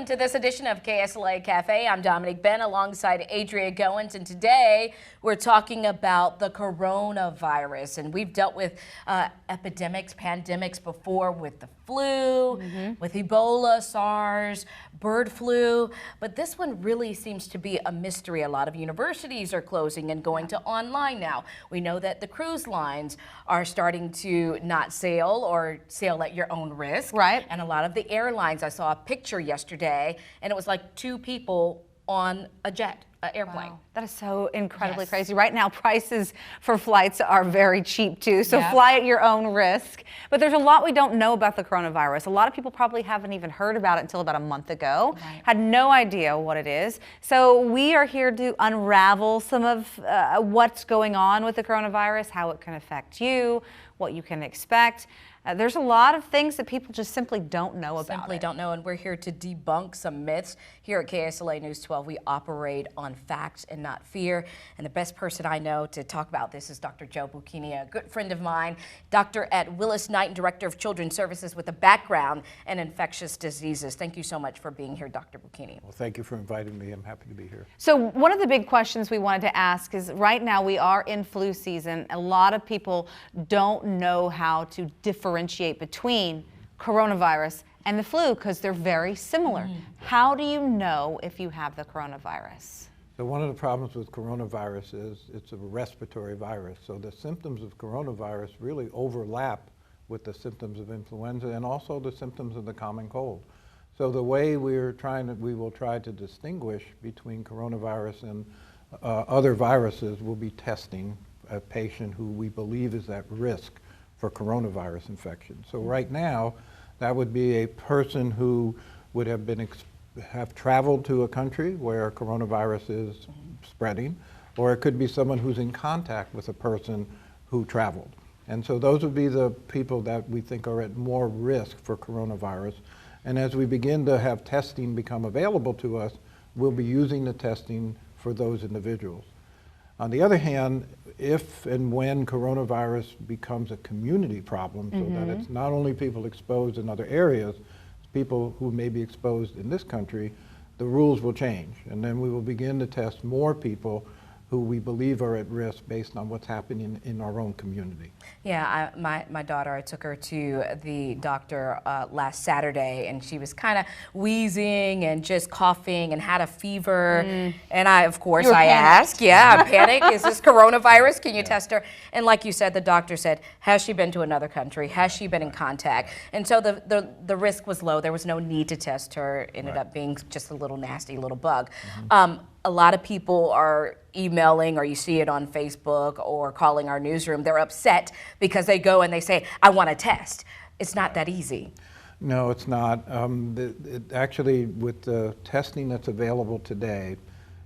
Welcome to this edition of KSLA Cafe. I'm Domonique Ben alongside Adria and today we're talking about the coronavirus. And we've dealt with epidemics, pandemics before with the flu, with Ebola, SARS, bird flu, but this one really seems to be a mystery. A lot of universities are closing and going to online now. We know that the cruise lines are starting to not sail or sail at your own risk. Right. And a lot of the airlines, I saw a picture yesterday and it was like 2 people on a jet, an airplane. Wow. That is so incredibly crazy. Right now, prices for flights are very cheap too, so fly at your own risk. But there's a lot we don't know about the coronavirus. A lot of people probably haven't even heard about it until about a month ago, had no idea what it is. So we are here to unravel some of what's going on with the coronavirus, how it can affect you, what you can expect. There's a lot of things that people just simply don't know about. Simply don't know, and we're here to debunk some myths. Here at KSLA News 12, we operate on facts and not fear. And the best person I know to talk about this is Dr. Joe Bocchini, a good friend of mine, doctor at Willis-Knighton, director of children's services with a background in infectious diseases. Thank you so much for being here, Dr. Bocchini. Well, thank you for inviting me. I'm happy to be here. So one of the big questions we wanted to ask is, right now we are in flu season. A lot of people don't know how to differentiate between coronavirus and the flu because they're very similar. How do you know if you have the coronavirus? So one of the problems with coronavirus is it's a respiratory virus. So the symptoms of coronavirus really overlap with the symptoms of influenza and also the symptoms of the common cold. So the way we will try to distinguish between coronavirus and other viruses will be testing a patient who we believe is at risk for coronavirus infection. So right now, that would be a person who would have traveled to a country where coronavirus is spreading, or it could be someone who's in contact with a person who traveled. And so those would be the people that we think are at more risk for coronavirus. And as we begin to have testing become available to us, we'll be using the testing for those individuals. On the other hand, if and when coronavirus becomes a community problem, so that it's not only people exposed in other areas, it's people who may be exposed in this country, the rules will change. And then we will begin to test more people who we believe are at risk based on what's happening in our own community. Yeah, my daughter, I took her to the doctor last Saturday, and she was kind of wheezing and just coughing and had a fever. And of course, I asked, I'm panicked. Is this coronavirus? Can you test her? And like you said, the doctor said, has she been to another country? Has she been in contact? And so the risk was low. There was no need to test her. It ended up being just a little nasty little bug. A lot of people are emailing, or you see it on Facebook or calling our newsroom. They're upset because they go and they say, I want to test. It's not that easy. No, it's not. Actually, with the testing that's available today,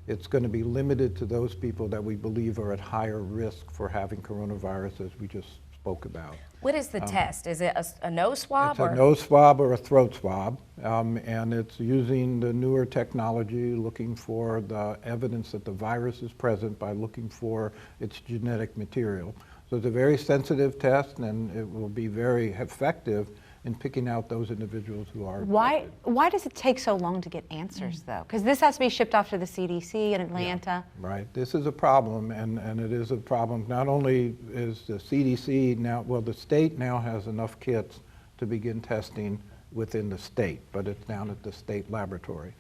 it's going to be limited to those people that we believe are at higher risk for having coronavirus, as we just spoke about. What is the test? Is it a nose swab? It's a nose swab or a throat swab, and it's using the newer technology, looking for the evidence that the virus is present by looking for its genetic material. So it's a very sensitive test, and it will be very effective in picking out those individuals who are Why does it take so long to get answers, though? Because this has to be shipped off to the CDC in Atlanta. Yeah, right. This is a problem, and it is a problem. Not only is the CDC now, well, the state now has enough kits to begin testing within the state, but it's down at the state laboratory.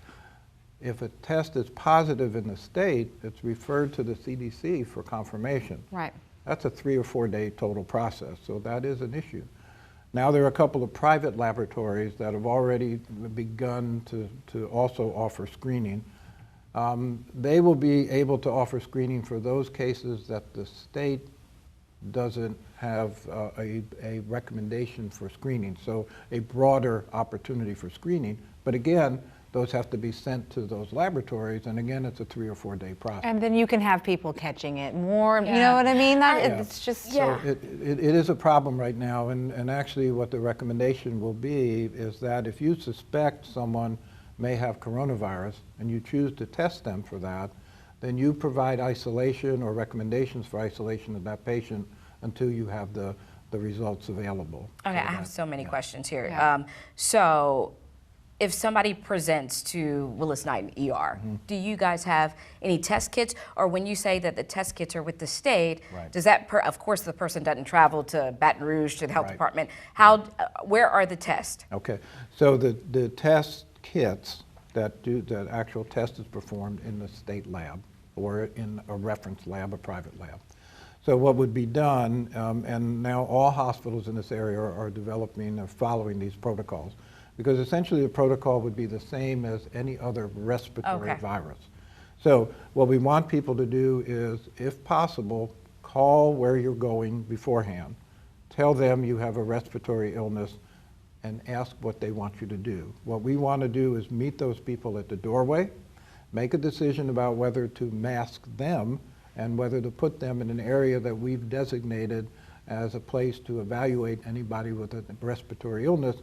If a test is positive in the state, it's referred to the CDC for confirmation. Right. That's a 3 or 4 day total process, so that is an issue. Now there are a couple of private laboratories that have already begun to also offer screening. They will be able to offer screening for those cases that the state doesn't have a recommendation for screening, so a broader opportunity for screening. But again, those have to be sent to those laboratories, and again, it's a 3 or 4 day process. And then you can have people catching it more, you know what I mean? It's just... So it is a problem right now, and actually what the recommendation will be is that if you suspect someone may have coronavirus and you choose to test them for that, then you provide isolation or recommendations for isolation of that patient until you have the results available. Okay, I have so many questions here. So if somebody presents to Willis-Knighton ER, do you guys have any test kits? Or when you say that the test kits are with the state, does that, of course the person doesn't travel to Baton Rouge to the health department. Where are the tests? Okay, so the test kits that actual test is performed in the state lab or in a reference lab, a private lab. So what would be done, and now all hospitals in this area are developing or following these protocols, because essentially the protocol would be the same as any other respiratory virus. So what we want people to do is, if possible, call where you're going beforehand, tell them you have a respiratory illness, and ask what they want you to do. What we want to do is meet those people at the doorway, make a decision about whether to mask them and whether to put them in an area that we've designated as a place to evaluate anybody with a respiratory illness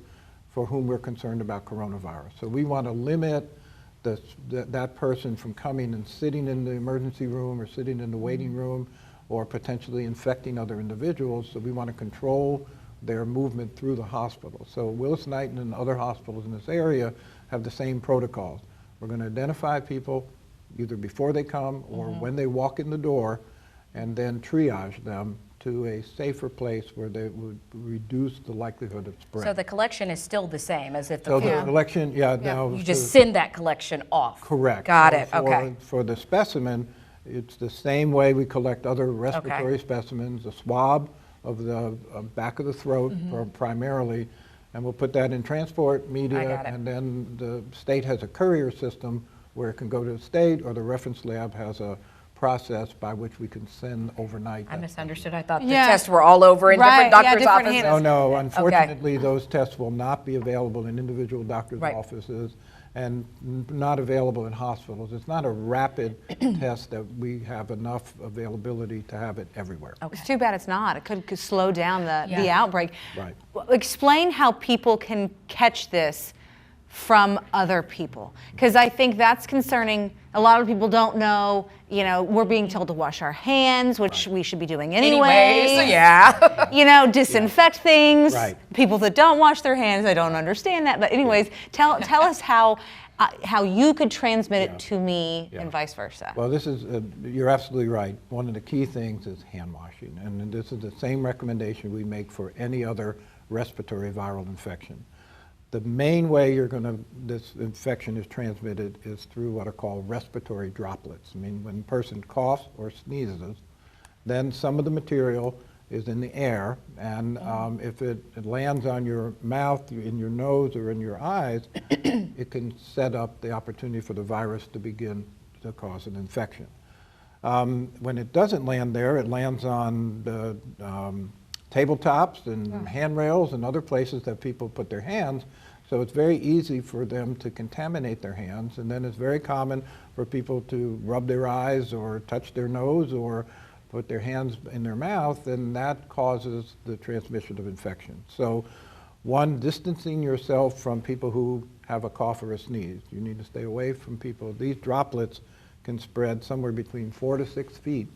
for whom we're concerned about coronavirus. So we want to limit that person from coming and sitting in the emergency room or sitting in the waiting room or potentially infecting other individuals. So we want to control their movement through the hospital. So Willis-Knighton and other hospitals in this area have the same protocols. We're going to identify people either before they come or when they walk in the door, and then triage them to a safer place where they would reduce the likelihood of spread. So the collection is still the same as if the So the collection, now you just send that collection off. Correct. Got it. Okay. For the specimen, it's the same way we collect other respiratory specimens, a swab of the back of the throat primarily, and we'll put that in transport media, and then the state has a courier system where it can go to the state, or the reference lab has a process by which we can send overnight. I misunderstood. I thought the tests were all over in different doctors' offices. No, unfortunately, those tests will not be available in individual doctors' offices and not available in hospitals. It's not a rapid test that we have enough availability to have it everywhere. It's too bad it's not. It could slow down the outbreak. Right. Explain how people can catch this from other people, because I think that's concerning. A lot of people don't know, we're being told to wash our hands, which we should be doing anyways. Disinfect things. Right. People that don't wash their hands, I don't understand that. But anyways, tell us how you could transmit it to me and vice versa. Well, this is, you're absolutely right. One of the key things is hand washing. And this is the same recommendation we make for any other respiratory viral infection. The main way this infection is transmitted is through what are called respiratory droplets. I mean, when a person coughs or sneezes, then some of the material is in the air, and if it lands on your mouth, in your nose, or in your eyes, it can set up the opportunity for the virus to begin to cause an infection. When it doesn't land there, it lands on the tabletops and handrails and other places that people put their hands. So it's very easy for them to contaminate their hands, and then it's very common for people to rub their eyes or touch their nose or put their hands in their mouth, and that causes the transmission of infection. So one, distancing yourself from people who have a cough or a sneeze. You need to stay away from people. These droplets can spread somewhere between 4 to 6 feet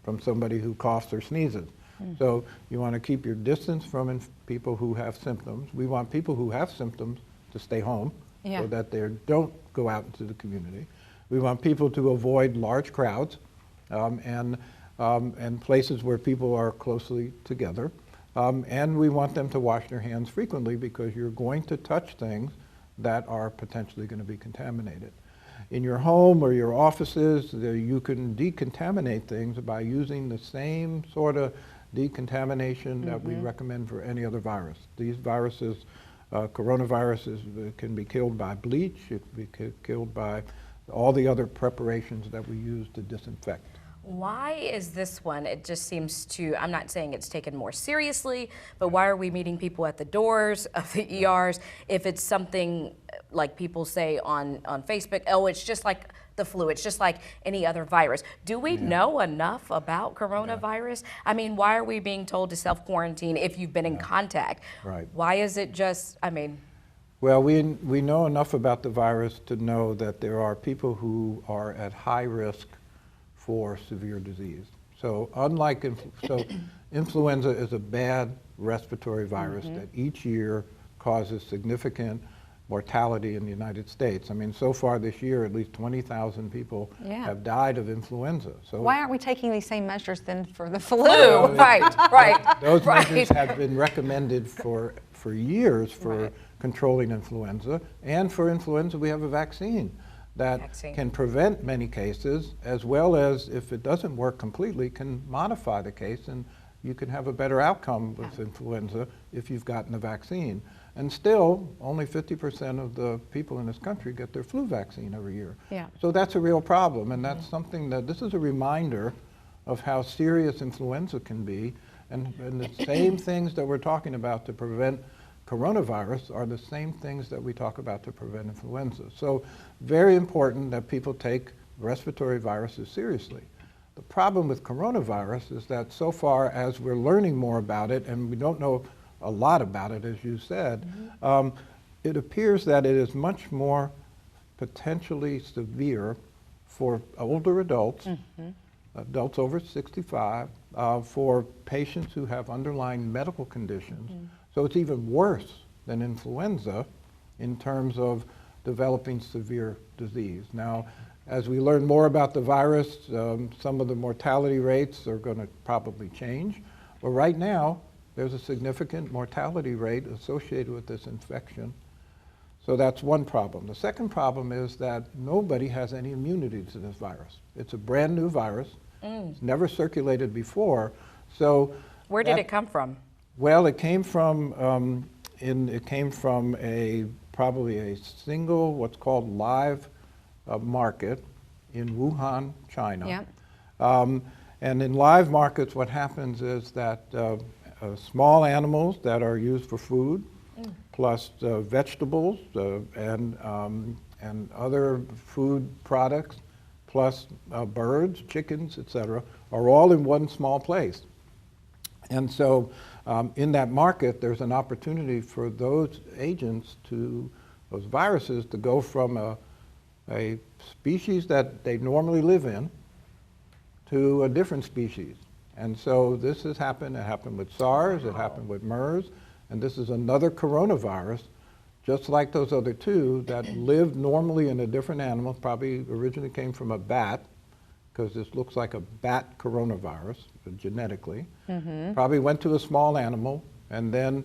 from somebody who coughs or sneezes. So you want to keep your distance from people who have symptoms. We want people who have symptoms to stay home so that they don't go out into the community. We want people to avoid large crowds and places where people are closely together. And we want them to wash their hands frequently, because you're going to touch things that are potentially going to be contaminated. In your home or your offices, you can decontaminate things by using the same sort of decontamination that we recommend for any other virus. These viruses, coronaviruses, can be killed by bleach, it can be killed by all the other preparations that we use to disinfect. Why is this one, it just seems to, I'm not saying it's taken more seriously, but why are we meeting people at the doors of the ERs if it's something like people say on Facebook, oh, it's just like the flu, it's just like any other virus. Do we know enough about coronavirus? I mean, why are we being told to self-quarantine if you've been in contact? Right. Why is it just, Well, we know enough about the virus to know that there are people who are at high risk for severe disease. So unlike, influenza is a bad respiratory virus that each year causes significant mortality in the United States. I mean, so far this year, at least 20,000 people have died of influenza. So why aren't we taking these same measures then for the flu? Right. Those measures have been recommended for years for controlling influenza. And for influenza, we have a vaccine that can prevent many cases, as well as, if it doesn't work completely, can modify the case, and you can have a better outcome with influenza if you've gotten the vaccine. And still, only 50% of the people in this country get their flu vaccine every year. So that's a real problem, and that's something that, this is a reminder of how serious influenza can be, and the same things that we're talking about to prevent coronavirus are the same things that we talk about to prevent influenza. So very important that people take respiratory viruses seriously. The problem with coronavirus is that so far as we're learning more about it, and we don't know a lot about it, as you said, it appears that it is much more potentially severe for older adults, adults over 65, for patients who have underlying medical conditions. So it's even worse than influenza in terms of developing severe disease. Now, as we learn more about the virus, some of the mortality rates are going to probably change. But right now, there's a significant mortality rate associated with this infection. So that's one problem. The second problem is that nobody has any immunity to this virus. It's a brand new virus. It's never circulated before. So where did it come from? Well, it came from probably a single, what's called live market in Wuhan, China. And in live markets, what happens is that small animals that are used for food, plus vegetables and other food products, plus birds, chickens, etc., are all in one small place. And so in that market, there's an opportunity for those agents those viruses to go from a species that they normally live in to a different species. And so this has happened. It happened with SARS, it happened with MERS, and this is another coronavirus, just like those other two, that lived normally in a different animal, probably originally came from a bat, because this looks like a bat coronavirus genetically, probably went to a small animal, and then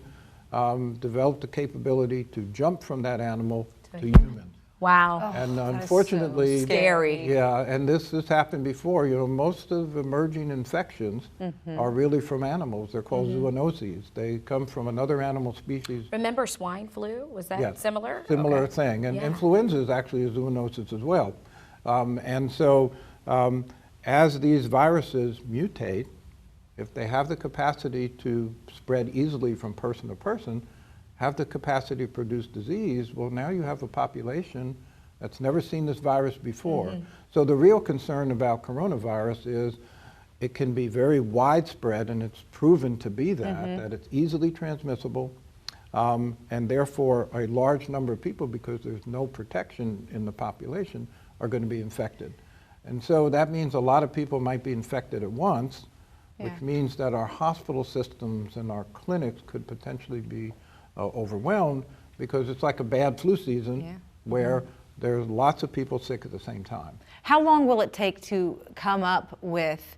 developed the capability to jump from that animal to humans. Wow. And unfortunately, so scary. Yeah, and this has happened before. You know, most of emerging infections are really from animals. They're called zoonoses. They come from another animal species. Remember swine flu? Was that similar? Similar thing. And influenza is actually a zoonosis as well. And so as these viruses mutate, if they have the capacity to spread easily from person to person, have the capacity to produce disease, well, now you have a population that's never seen this virus before. So the real concern about coronavirus is it can be very widespread, and it's proven to be that it's easily transmissible, and therefore a large number of people, because there's no protection in the population, are going to be infected. And so that means a lot of people might be infected at once, which means that our hospital systems and our clinics could potentially be overwhelmed, because it's like a bad flu season where there's lots of people sick at the same time. How long will it take to come up with,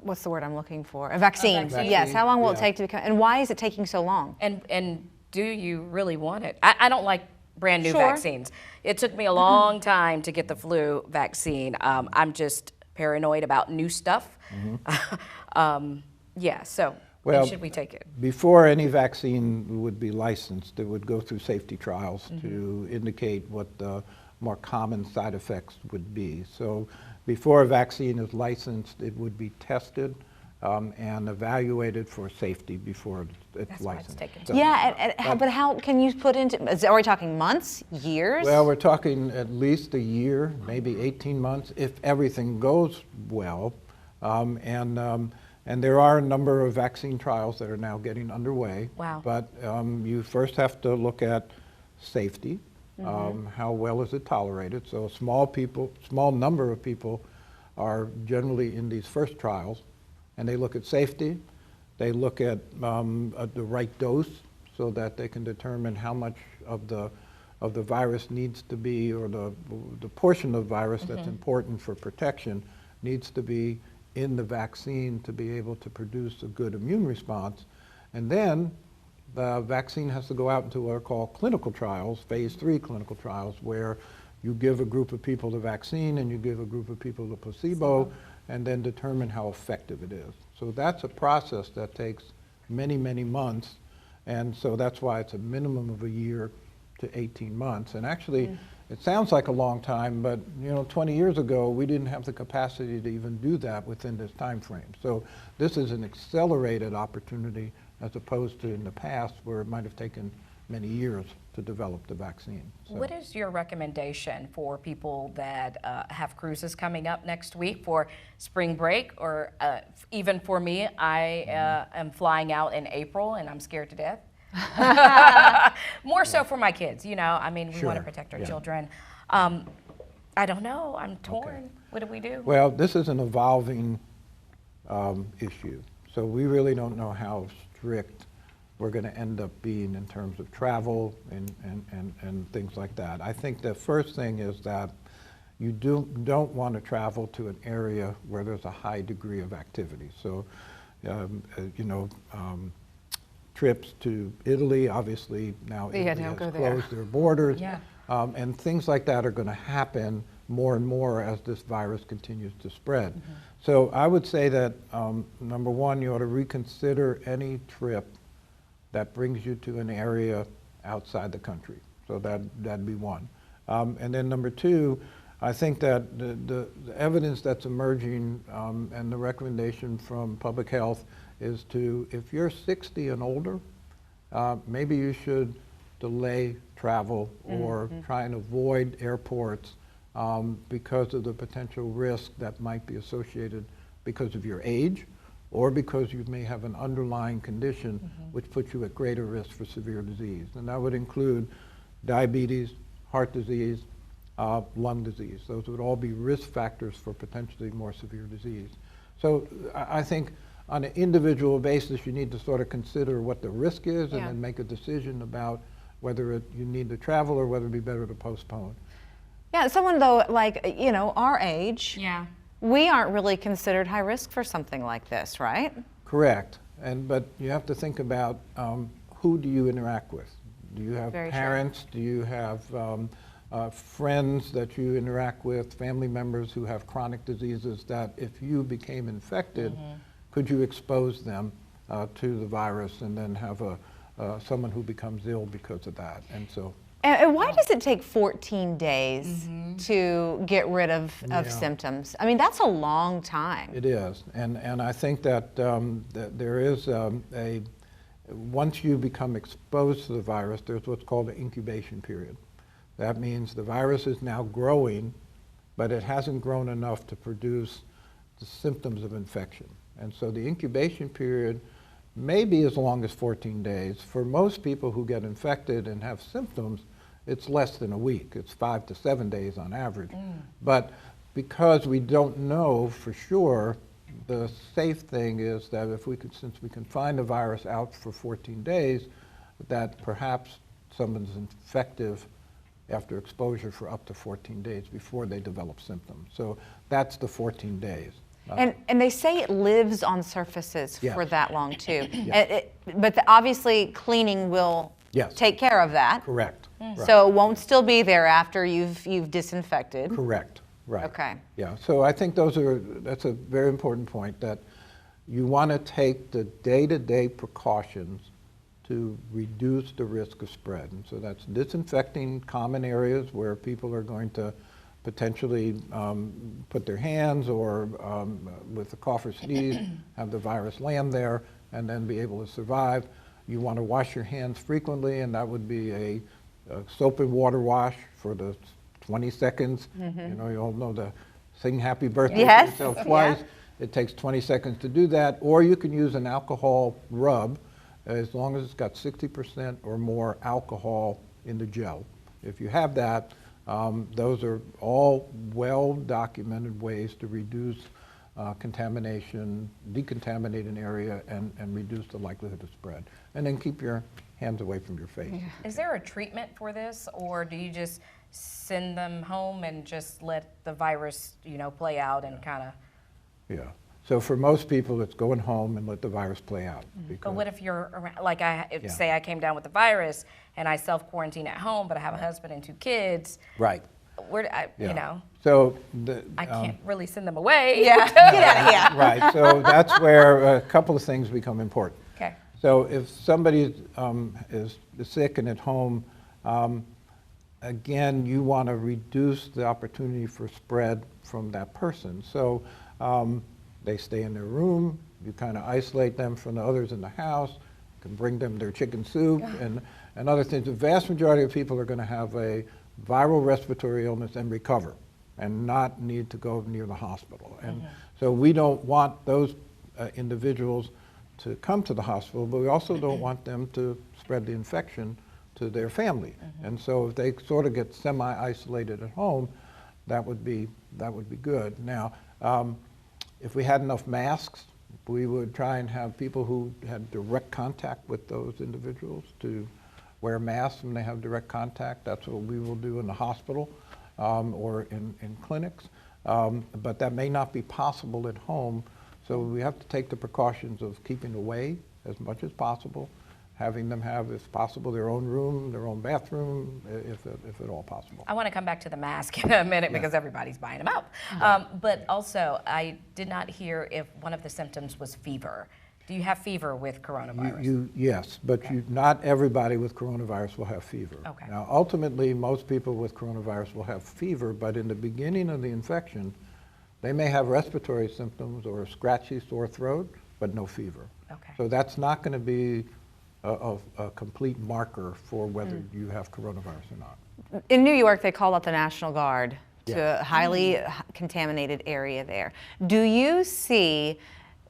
what's the word I'm looking for? A vaccine. Yes, how long will it take to become, and why is it taking so long? And do you really want it? I don't like brand new vaccines. It took me a long time to get the flu vaccine. I'm just paranoid about new stuff. So when should we take it? Before any vaccine would be licensed, it would go through safety trials to indicate what the more common side effects would be. So before a vaccine is licensed, it would be tested and evaluated for safety before it's licensed. But how can you put into, are we talking months, years? Well, we're talking at least a year, maybe 18 months, if everything goes well. And there are a number of vaccine trials that are now getting underway. Wow. But you first have to look at safety. How well is it tolerated? So small number of people are generally in these first trials, and they look at safety. They look at the right dose. so that they can determine how much of the virus needs to be, or the portion of virus that's important for protection needs to be in the vaccine to be able to produce a good immune response. And then the vaccine has to go out into what are called clinical trials, phase 3 clinical trials, where you give a group of people the vaccine and you give a group of people the placebo, and then determine how effective it is. So that's a process that takes many, many months, and so that's why it's a minimum of a year to 18 months. And actually, it sounds like a long time, but 20 years ago, we didn't have the capacity to even do that within this time frame. So this is an accelerated opportunity as opposed to in the past where it might have taken many years to develop the vaccine. So. What is your recommendation for people that have cruises coming up next week for spring break, or even for me, I am flying out in April and I'm scared to death. More so for my kids, I mean, we want to protect our children. I don't know, I'm torn. Okay. What do we do? Well, this is an evolving issue. So we really don't know how strict we're going to end up being in terms of travel and things like that. I think the first thing is that you don't want to travel to an area where there's a high degree of activity. So, trips to Italy, obviously now Italy has closed their borders, and things like that are going to happen more and more as this virus continues to spread. So I would say that, number one, you ought to reconsider any trip that brings you to an area outside the country. So that'd be one. And then number two, I think that the evidence that's emerging and the recommendation from public health is to, if you're 60 and older, maybe you should delay travel or try and avoid airports because of the potential risk that might be associated because of your age, or because you may have an underlying condition which puts you at greater risk for severe disease. And that would include diabetes, heart disease, lung disease. Those would all be risk factors for potentially more severe disease. So I think on an individual basis, you need to sort of consider what the risk is and then make a decision about whether you need to travel or whether it'd be better to postpone. Yeah, someone though, like, our age, we aren't really considered high risk for something like this, right? Correct. But you have to think about who do you interact with? Do you have parents? Do you have friends that you interact with, family members who have chronic diseases that if you became infected, could you expose them to the virus and then have someone who becomes ill because of that? And so. And why does it take 14 days to get rid of symptoms? I mean, that's a long time. It is. And I think that, that there is once you become exposed to the virus, there's what's called an incubation period. That means the virus is now growing, but it hasn't grown enough to produce the symptoms of infection. And so the incubation period may be as long as 14 days. For most people who get infected and have symptoms, it's less than a week. It's 5 to 7 days on average. But because we don't know for sure, the safe thing is that since we can find the virus out for 14 days, that perhaps someone's infective after exposure for up to 14 days before they develop symptoms. So that's the 14 days. And they say it lives on surfaces for that long too. But obviously cleaning will take care of that. Correct. Right. So it won't still be there after you've disinfected. Correct. Right. Okay. Yeah. So I think that's a very important point, that you want to take the day-to-day precautions to reduce the risk of spread. And so that's disinfecting common areas where people are going to potentially put their hands or with a cough or sneeze, have the virus land there and then be able to survive. You want to wash your hands frequently, and that would be a soap and water wash for the 20 seconds. You all know the sing happy birthday to yourself twice. It takes 20 seconds to do that. Or you can use an alcohol rub as long as it's got 60% or more alcohol in the gel. If you have that, those are all well-documented ways to reduce contamination, decontaminate an area, and reduce the likelihood of spread. And then keep your hands away from your face. Is there a treatment for this, or do you just send them home and just let the virus, play out and kind of? Yeah. So for most people, it's going home and let the virus play out. But what if you're around, like say I came down with the virus and I self-quarantine at home, but I have a husband and 2 kids. Right. So the, I can't really send them away. Yeah, get out of here. Right, so that's where a couple of things become important. Okay. So if somebody is sick and at home, again, you want to reduce the opportunity for spread from that person. So they stay in their room, you kind of isolate them from the others in the house, you can bring them their chicken soup and other things. The vast majority of people are going to have a viral respiratory illness and recover and not need to go near the hospital. And so we don't want those individuals to come to the hospital, but we also don't want them to spread the infection to their family. And so if they sort of get semi-isolated at home, that would be good. Now, if we had enough masks, we would try and have people who had direct contact with those individuals to wear masks when they have direct contact. That's what we will do in the hospital or in clinics. But that may not be possible at home. So we have to take the precautions of keeping away as much as possible, having them have, if possible, their own room, their own bathroom, if at all possible. I want to come back to the mask in a minute because everybody's buying them out. But also, I did not hear if one of the symptoms was fever. Do you have fever with coronavirus? Yes, but not everybody with coronavirus will have fever. Okay. Now, ultimately, most people with coronavirus will have fever, but in the beginning of the infection, they may have respiratory symptoms or a scratchy sore throat, but no fever. Okay. So that's not going to be a complete marker for whether you have coronavirus or not. In New York, they call out the National Guard to a highly contaminated area there. Do you see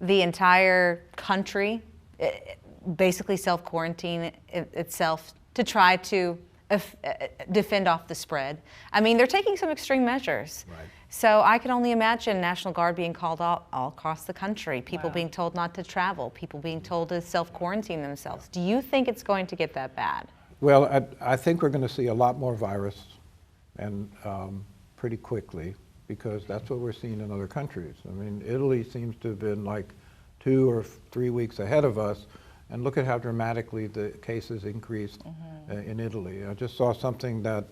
the entire country basically self-quarantine itself to try to defend off the spread? I mean, they're taking some extreme measures. Right. So I can only imagine National Guard being called out all across the country, people being told not to travel, people being told to self-quarantine themselves. Do you think it's going to get that bad? Well, I think we're going to see a lot more virus and pretty quickly, because that's what we're seeing in other countries. I mean, Italy seems to have been like 2 or 3 weeks ahead of us, and look at how dramatically the cases increased in Italy. I just saw something that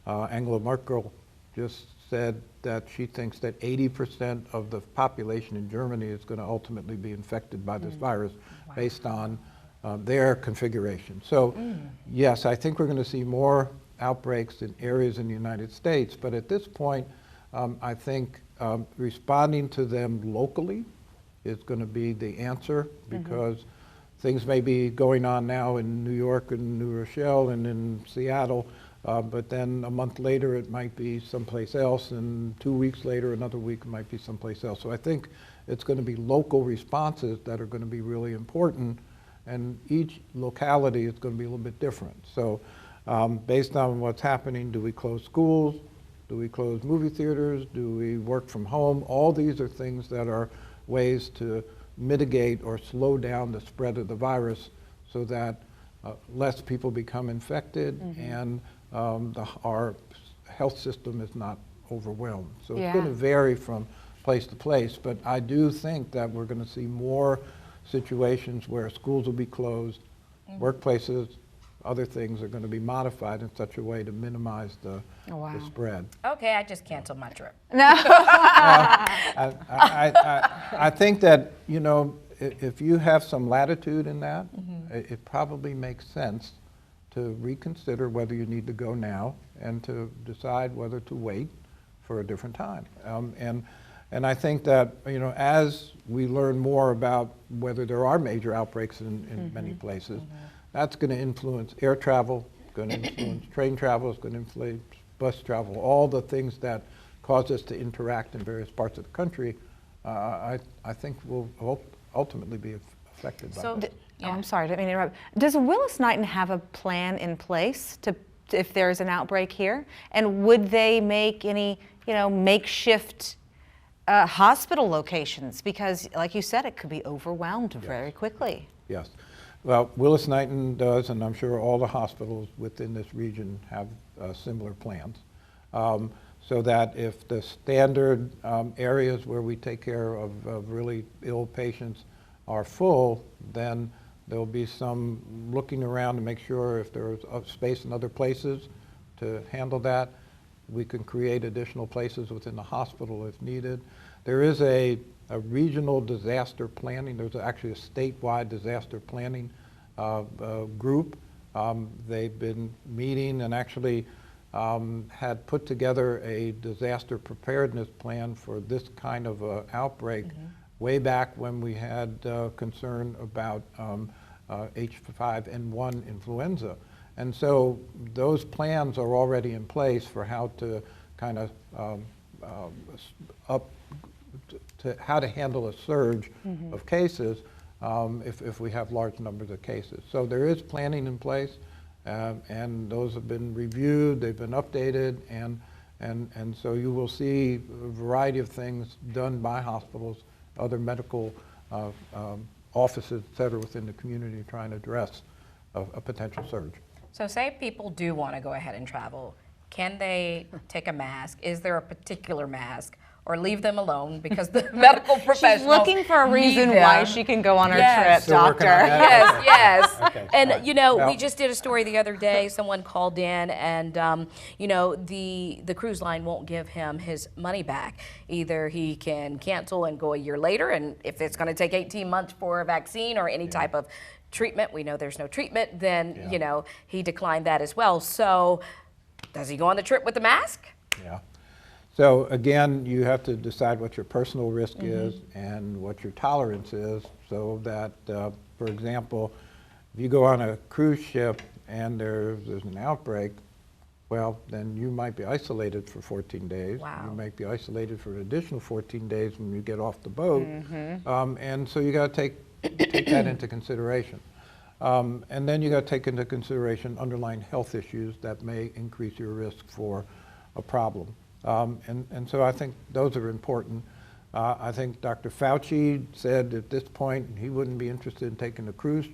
Angela Merkel just said that she thinks that 80% of the population in Germany is going to ultimately be infected by this virus based on their configuration. So yes, I think we're going to see more outbreaks in areas in the United States, but at this point, I think responding to them locally is going to be the answer, because things may be going on now in New York and New Rochelle and in Seattle, but then a month later it might be someplace else, and 2 weeks later, another week, it might be someplace else. So I think it's going to be local responses that are going to be really important, and each locality is going to be a little bit different. So based on what's happening, do we close schools? Do we close movie theaters? Do we work from home? All these are things that are ways to mitigate or slow down the spread of the virus so that less people become infected and our health system is not overwhelmed. So it's going to vary from place to place, but I do think that we're going to see more situations where schools will be closed, workplaces, other things are going to be modified in such a way to minimize the spread. Okay, I just canceled my trip. No. I think that, you know, if you have some latitude in that, it probably makes sense to reconsider whether you need to go now and to decide whether to wait for a different time. And I think that, you know, as we learn more about whether there are major outbreaks in many places, that's going to influence air travel, going to influence train travel, it's going to influence bus travel, all the things that cause us to interact in various parts of the country, I think will ultimately be affected by that. Oh, I'm sorry, I didn't mean to interrupt. Does Willis-Knighton have a plan in place to if there's an outbreak here? And would they make any, you know, makeshift hospital locations? Because, like you said, it could be overwhelmed very quickly. Yes. Well, Willis-Knighton does, and I'm sure all the hospitals within this region have similar plans. So that if the standard areas where we take care of really ill patients are full, then there'll be some looking around to make sure if there's space in other places to handle that. We can create additional places within the hospital if needed. There is a regional disaster planning. There's actually a statewide disaster planning group. They've been meeting and actually had put together a disaster preparedness plan for this kind of outbreak way back when we had concern about H5N1 influenza. And so those plans are already in place for how to kind of how to handle a surge of cases if we have large numbers of cases. So there is planning in place, and those have been reviewed, they've been updated, and so you will see a variety of things done by hospitals, other medical offices, et cetera, within the community trying to address a potential surge. So say people do want to go ahead and travel. Can they take a mask? Is there a particular mask? Or leave them alone because the medical professionals She's looking for a reason why she can go on her trip, Still working on doctor. that? Yes. Okay, And fine. you know, Well, we just did a story the other day. Someone called in, and you know, the cruise line won't give him his money back. Either he can cancel and go a year later, and if it's going to take 18 months for a vaccine or any type of treatment, we know there's no treatment, then you know, he declined that as well. So does he go on the trip with a mask? Yeah. So again, you have to decide what your personal risk is and what your tolerance is, so that, for example, if you go on a cruise ship and there's an outbreak, well, then you might be isolated for 14 days. Wow. You might be isolated for an additional 14 days when you get off the boat. And so you got to take that into consideration. And then you got to take into consideration underlying health issues that may increase your risk for a problem. And so I think those are important. I think Dr. Fauci said at this point he wouldn't be interested in taking a cruise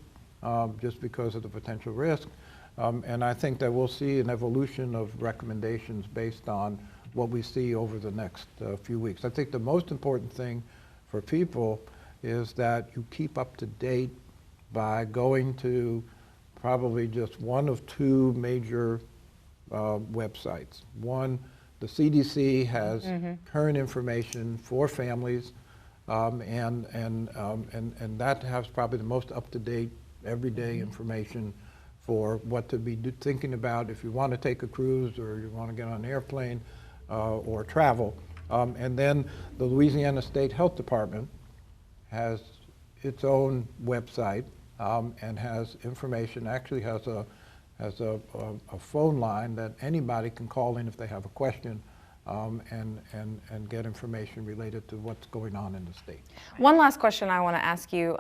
just because of the potential risk. And I think that we'll see an evolution of recommendations based on what we see over the next few weeks. I think the most important thing for people is that you keep up to date by going to probably just one of two major websites. One, the CDC has current information for families, and that has probably the most up-to-date, everyday information for what to be thinking about if you want to take a cruise or you want to get on an airplane or travel. And then the Louisiana State Health Department has its own website and has information, actually has a phone line that anybody can call in if they have a question and get information related to what's going on in the state. One last question I want to ask you.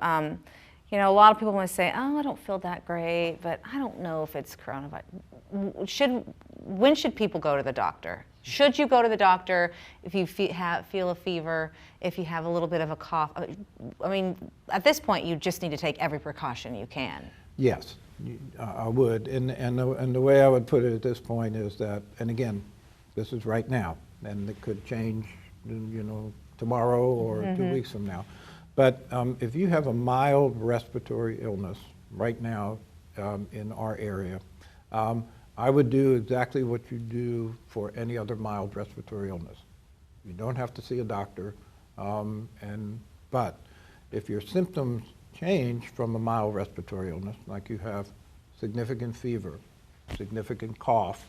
You know, a lot of people want to say, oh, I don't feel that great, but I don't know if it's coronavirus. When should people go to the doctor? Should you go to the doctor if you feel a fever, if you have a little bit of a cough? I mean, at this point, you just need to take every precaution you can. Yes, I would. And the way I would put it at this point is that, and again, this is right now, and it could change, you know, tomorrow or 2 weeks from now. But if you have a mild respiratory illness right now in our area, I would do exactly what you do for any other mild respiratory illness. You don't have to see a doctor, but if your symptoms change from a mild respiratory illness, like you have significant fever, significant cough,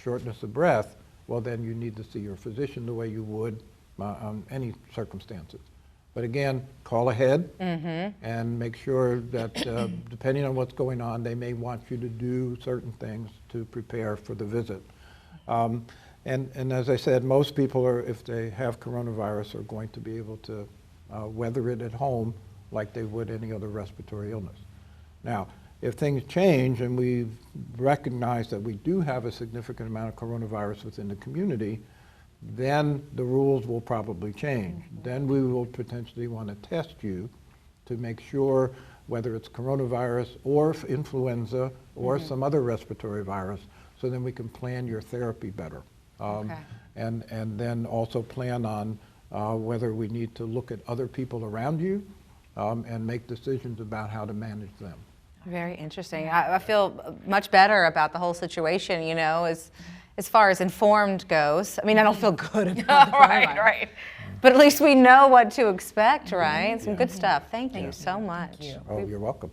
shortness of breath, well then you need to see your physician the way you would on any circumstances. But again, call ahead and make sure that depending on what's going on, they may want you to do certain things to prepare for the visit. And as I said, most people are, if they have coronavirus, are going to be able to weather it at home like they would any other respiratory illness. Now, if things change and we recognize that we do have a significant amount of coronavirus within the community, then the rules will probably change. Then we will potentially want to test you to make sure whether it's coronavirus or influenza or some other respiratory virus, so then we can plan your therapy better. And then also plan on whether we need to look at other people around you and make decisions about how to manage them. Very interesting. I feel much better about the whole situation, you know, as far as informed goes. I mean, I don't feel good about the coronavirus. Right. But at least we know what to expect, right? Some good stuff. Thank you so much. Oh, you're welcome.